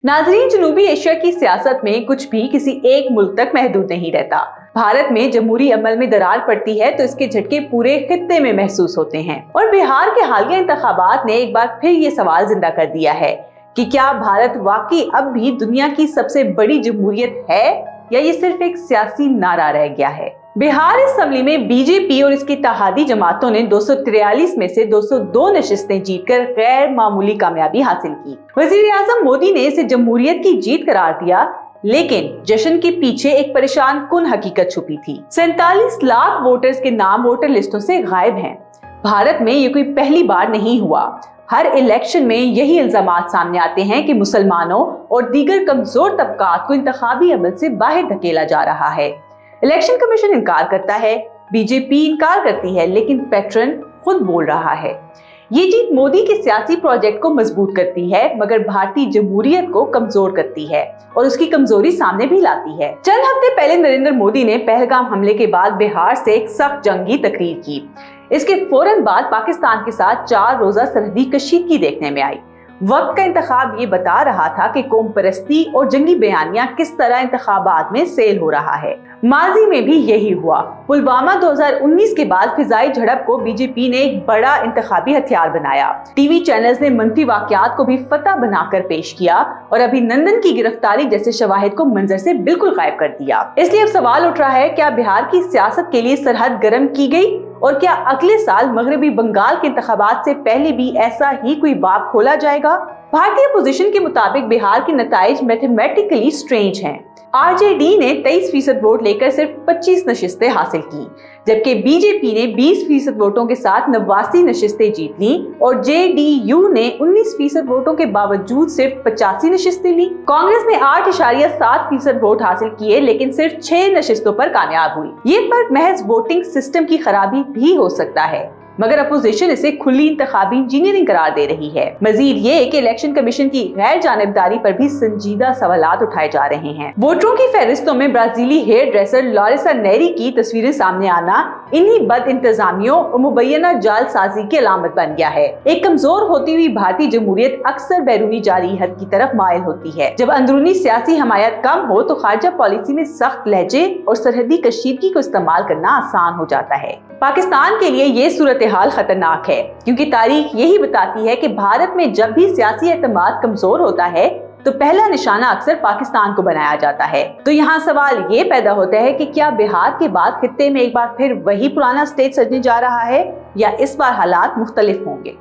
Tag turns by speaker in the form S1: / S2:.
S1: नाजरीन, जनूबी एशिया की सियासत में कुछ भी किसी एक मुल्क तक महदूद नहीं रहता। भारत में जमहूरी अमल में दरार पड़ती है तो इसके झटके पूरे खित्ते में महसूस होते हैं। और बिहार के हालिया इंतखाबात ने एक बार फिर ये सवाल जिंदा कर दिया है कि क्या भारत वाकई अब भी दुनिया की सबसे बड़ी जमहूरियत है या ये सिर्फ एक सियासी नारा रह गया है। बिहार असेंबली में बीजेपी और इसकी इत्तेहादी जमातों ने 243 में से 202 नशिस्तें जीतकर गैर मामूली कामयाबी हासिल की। वजीर आजम मोदी ने इसे जमहूरियत की जीत करार दिया, लेकिन जश्न के पीछे एक परेशान कुन हकीकत छुपी थी। 47 लाख वोटर्स के नाम वोटर लिस्टों से गायब हैं। भारत में ये कोई पहली बार नहीं हुआ। हर इलेक्शन में यही इल्जामात सामने आते हैं कि मुसलमानों और दीगर कमजोर तबकात को इंतखाबी अमल से बाहर धकेला जा रहा है। इलेक्शन कमीशन इनकार करता है, बीजेपी इनकार करती है, लेकिन पैटर्न खुद बोल रहा है। ये जीत मोदी के सियासी प्रोजेक्ट को मजबूत करती है, मगर भारतीय जमहूरियत को कमजोर करती है और उसकी कमजोरी सामने भी लाती है। चंद हफ्ते पहले नरेंद्र मोदी ने पहलगाम हमले के बाद बिहार से एक सख्त जंगी तकरीर की। इसके फौरन बाद पाकिस्तान के साथ 4 रोजा सरहदी कशीदगी देखने में आई। वक्त का इंतखाब ये बता रहा था कि कौम परस्ती और जंगी बयानियां किस तरह इंतखाबात में सेल हो रहा है। माजी में भी यही हुआ। पुलवामा 2019 के बाद फिजाई झड़प को बीजेपी ने एक बड़ा इंतखाबी हथियार बनाया। टीवी चैनल्स ने मनफी वाकयात को भी फतह बनाकर पेश किया और अभिनंदन की गिरफ्तारी जैसे शवाहिद को मंजर से बिल्कुल गायब कर दिया। इसलिए अब सवाल उठ रहा है, क्या बिहार की सियासत के लिए सरहद गर्म की गई और क्या अगले साल मगरबी बंगाल के इंतखाबात से पहले भी ऐसा ही कोई बाब खोला जाएगा? भारतीय पोजीशन के मुताबिक बिहार के नताइज मैथमेटिकली स्ट्रेंज हैं। आरजेडी ने 23% वोट लेकर सिर्फ 25 नशिस्तें हासिल की, जबकि बीजेपी ने 20% वोटों के साथ 89 नशिस्तें जीत ली और जेडीयू ने 19% वोटों के बावजूद सिर्फ 85 नशिस्तें ली। कांग्रेस ने 8.7% वोट हासिल किए, लेकिन सिर्फ 6 नशिस्तों पर कामयाब हुई। ये फर्क महज वोटिंग सिस्टम की खराबी भी हो सकता है, मगर अपोजिशन इसे खुली इंतखाबी इंजीनियरिंग करार दे रही है। मजीद ये कि इलेक्शन कमीशन की गैर जानिबदारी पर भी संजीदा सवालात उठाए जा रहे हैं। वोटरों की फहरिस्तों में ब्राजीली हेयर ड्रेसर लॉरेसा नेरी की तस्वीरें सामने आना इन्हीं बद इंतजामियों और मुबैना जालसाजी की अलामत बन गया है। एक कमजोर होती हुई भारतीय जमहूरियत अक्सर बैरूनी जारी हद की तरफ माइल होती है। जब अंदरूनी सियासी हमायत कम हो तो खारजा पॉलिसी में सख्त लहजे और सरहदी कशीदगी को इस्तेमाल करना आसान हो जाता है। पाकिस्तान के लिए ये सूरत हाल खतरनाक है, क्योंकि तारीख यही बताती है कि भारत में जब भी सियासी एतमाद कमजोर होता है तो पहला निशाना अक्सर पाकिस्तान को बनाया जाता है। तो यहाँ सवाल ये पैदा होता है कि क्या बिहार के बाद खित्ते में एक बार फिर वही पुराना स्टेट सजने जा रहा है या इस बार हालात मुख्तलिफ होंगे।